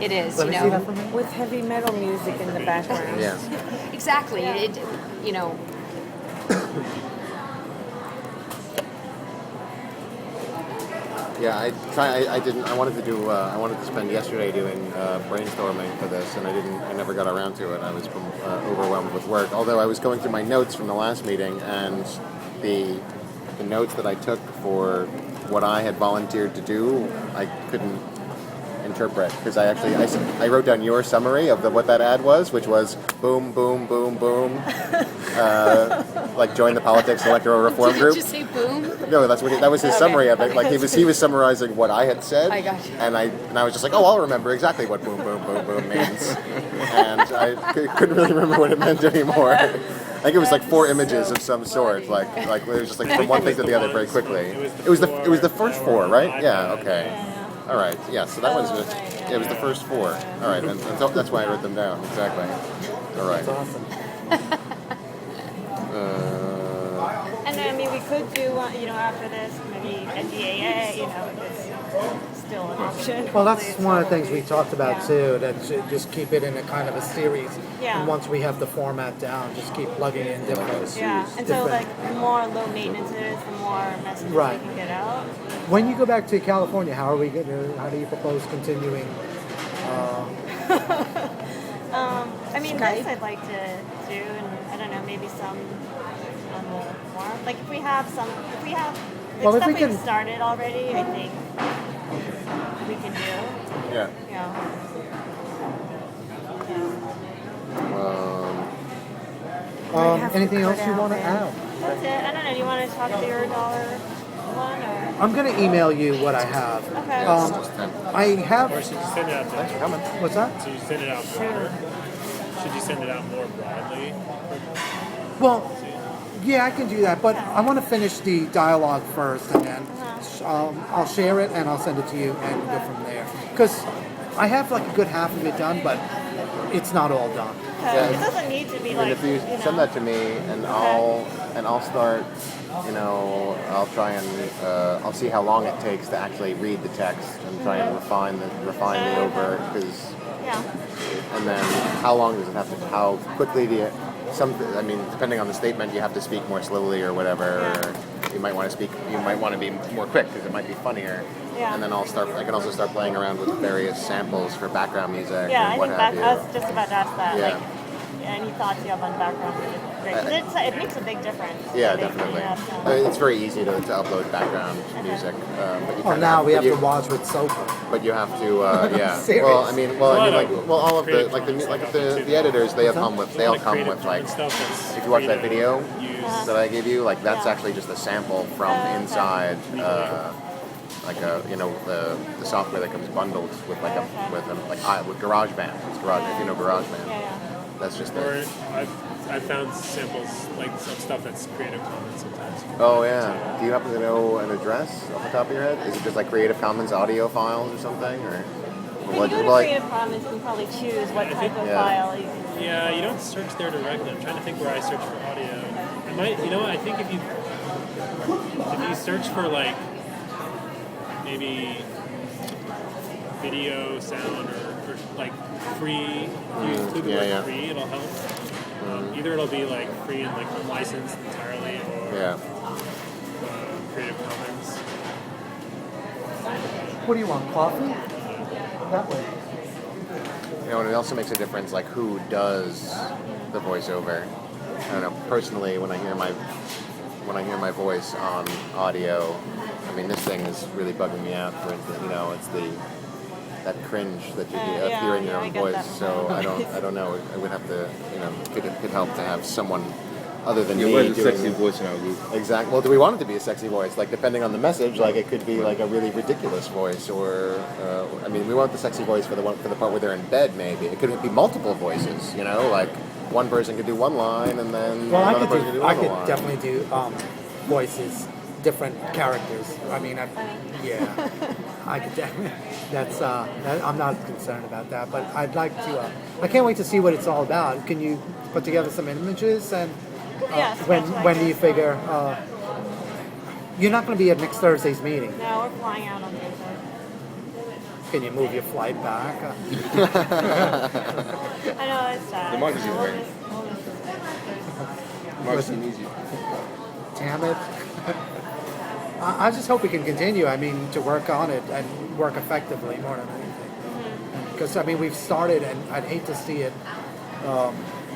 It is, Let me see that for a minute. With heavy metal music in the background. Yeah. Exactly. Yeah, I wanted to spend yesterday doing brainstorming for this, and I never got around to it. I was overwhelmed with work. Although I was going through my notes from the last meeting, and the notes that I took for what I had volunteered to do, I couldn't interpret because I wrote down your summary of what that ad was, which was boom, boom, boom, boom, like join the politics electoral reform Did group. you just say boom? No, that was his Okay. summary of it. Like he was summarizing what I had said. I got you. And I was just like, oh, I'll remember exactly what boom, boom, boom, boom means. And I couldn't really remember what it meant anymore. I think it was like 4 images of some sort. Like it was just like from one thing to the other very quickly. It was the first 4, right? Yeah. Okay. All right. Yeah. So that was it was the first 4. All right. And so that's why I wrote them down exactly. All right. That's awesome. And I mean, we could do, after this, maybe NDAA, it's still an option. Well, that's Hopefully one of it's the things we talked about Yeah. too. That should just keep it in a kind of a series. Yeah. And once we have the format down, just keep plugging in different. Yeah, and so different- like the more low maintenance it is, the more messages Right. we can get out. When you go back to California, how do you propose continuing? I mean, Skype. this I'd like to do, and I don't know, maybe some on the forum. Like if we have Well, if stuff we we've can- started already, I think we can do. Yeah. Yeah. have to Anything put else you out want to there. add? That's it. I don't know. Do you want to talk to your dollar one or? I'm going to email you what I have. Okay. I have. Or should you send it out to What's that? Should you send it out broader? Should you send it out more broadly? Well, yeah, I can do that, but I want to finish the dialogue first, and then I'll share it and I'll send it to you and go from there. Because I have like a good half of it done, but it's not all done. Yeah. It doesn't need to be And like. if you send that to me, and I'll start, I'll try and I'll see how long it takes to actually read the text and try and refine the over, because, Yeah. and then how long does it have to? How quickly do you? Depending on the statement, you have to speak more slowly or whatever. Or you might want to speak. You might want to be more quick because it might be funnier. Yeah. And then I can also start playing around with various samples for background music. Yeah, and I what think have I you. was just about to ask that. Yeah. Like, any thoughts you have on background music? Great. 'Cause it makes a big difference. Yeah, I think, definitely. when you have some- It's very easy to upload background music. But you Well, kinda now we but have you, to watch with Sofa. But you have to, yeah. Serious. All of the editors, they all come with like. If you watch that video that I gave you, like that's actually just a sample from inside, the software that comes bundled with with GarageBand. It's Garage. If you know GarageBand, Yeah. that's just Or it. I've found samples like some stuff that's Creative Commons sometimes. Oh yeah. Do you happen to know an address off the top of your head? Is it just like Creative Commons audio files or something, or? When you go to Creative Commons, you can probably choose what type of Yeah. file you can. Yeah, you don't search there directly. I'm trying to think where I search for audio. I might, I think if you search for like maybe video, sound, or like free, if you include the word free, it'll help. Either it'll be like free and like unlicensed entirely, or Creative Commons. What do you want? Coffee? That way. And it also makes a difference, like who does the voiceover. I don't know. Personally, when I hear my voice on audio, I mean, this thing is really bugging me out. For instance, it's that cringe that you hear hearing your own I get voice. that from So my I voice. don't know. I would have to, could help to have someone other than Yeah, me where's the doing sexy voice in our group? Exactly. Well, do we want it to be a sexy voice? Like, depending on the message, like it could be like a really ridiculous voice, or we want the sexy voice for the part where they're in bed. Maybe it could be multiple voices. Like one person could do one line, and then Well, another person could do I another could line. definitely do voices, different characters. I mean, I could definitely. I'm not concerned about that, but I'd like to. I can't wait to see what it's all about. Can you put together some images and? When do you figure? You're not going to be at next Thursday's meeting. No, we're flying out on Thursday. Can you move your flight back? I know it's sad. The market's We'll great. just- Mark's easy. Damn it. I just hope we can continue. I mean, to work on it and work effectively more than anything. Because we've started, and I'd hate to see it.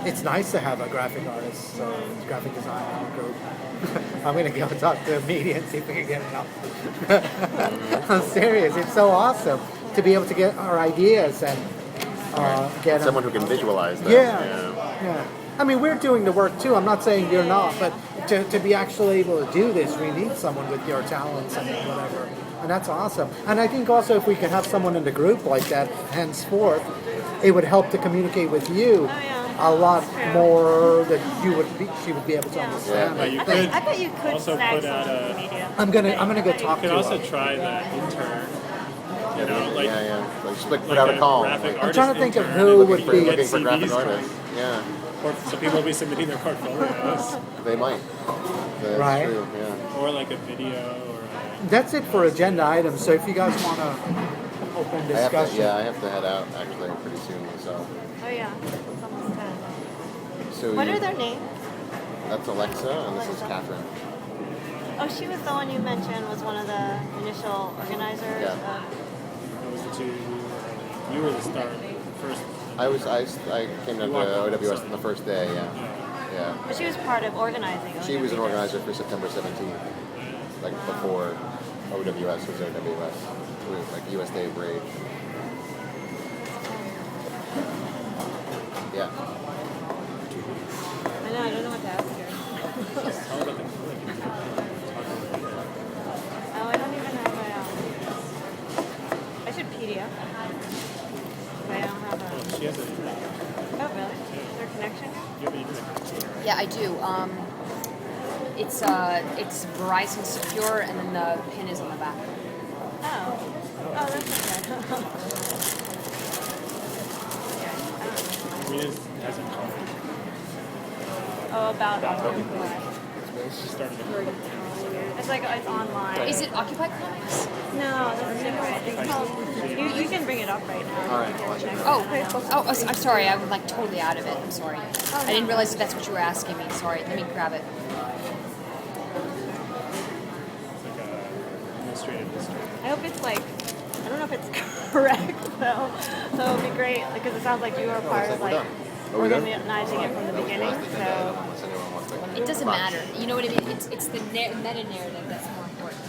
It's nice to have a graphic artist, graphic designer in the group. I'm going to go talk to the media and see if we can get it up. I'm serious. It's so awesome. to be able to get our ideas and get 'em. Someone who can visualize that. Yeah. I mean, we're doing the work too. I'm not saying you're not, but to be actually able to do this, we need someone with your talents and whatever. And that's awesome. And I think also if we could have someone in the group like that, henceforth, it would help to communicate with you a lot more that she would be able to understand. But you I could bet you could also snag put out social a. media. I'm gonna go talk You to could also her. try the intern. You know, like Like just like put like out a call. graphic Like, I'm trying to artist think of intern, who and would you be- can get looking for graphic CVs from- artists. Yeah, So people will be submitting their portfolios, they might. That's Right. true. Yeah. or like a video, or That's it for agenda items. So if you guys want to open discussion. I have to head out actually pretty soon. So, Oh yeah, it's almost 10. so What you- are their names? That's Alexa, and this is Alexa. Catherine. Oh, she was the one you mentioned was one of the initial organizers. Yeah. that was the two. You were the start first. I came down to OWS on the first day. Yeah. But she was part of organizing. She was an organizer for September 17th, like before OWS was OWS. It was like US Day of Rage. Yeah. I know. I don't know what to ask her. All about the Oh, I don't even have a. I should PDF. But I don't have a. She has a. Oh really? Is there a connection? You have an internet. Yeah, I do. It's Verizon Secure, and then the pin is on the back. Oh. Oh, that's okay. Rita hasn't called. Oh, about She started it. It's like it's online. Is it Occupy Comics? No, that's different. It's called. You can bring it up right now. All right. I'm sorry. I'm like totally out of it. I'm sorry. I didn't realize that's what you were asking me. Sorry. Let me grab it. It's like a administrative history. I hope it's like. I don't know if it's correct though. So it would be great because it sounds like you were part of we're like done. Are we done? organizing it from the beginning. So Unless anyone wants to. It doesn't matter. You know what I mean? It's the meta narrative that's more important.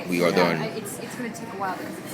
We are done. It's going to take a while because it's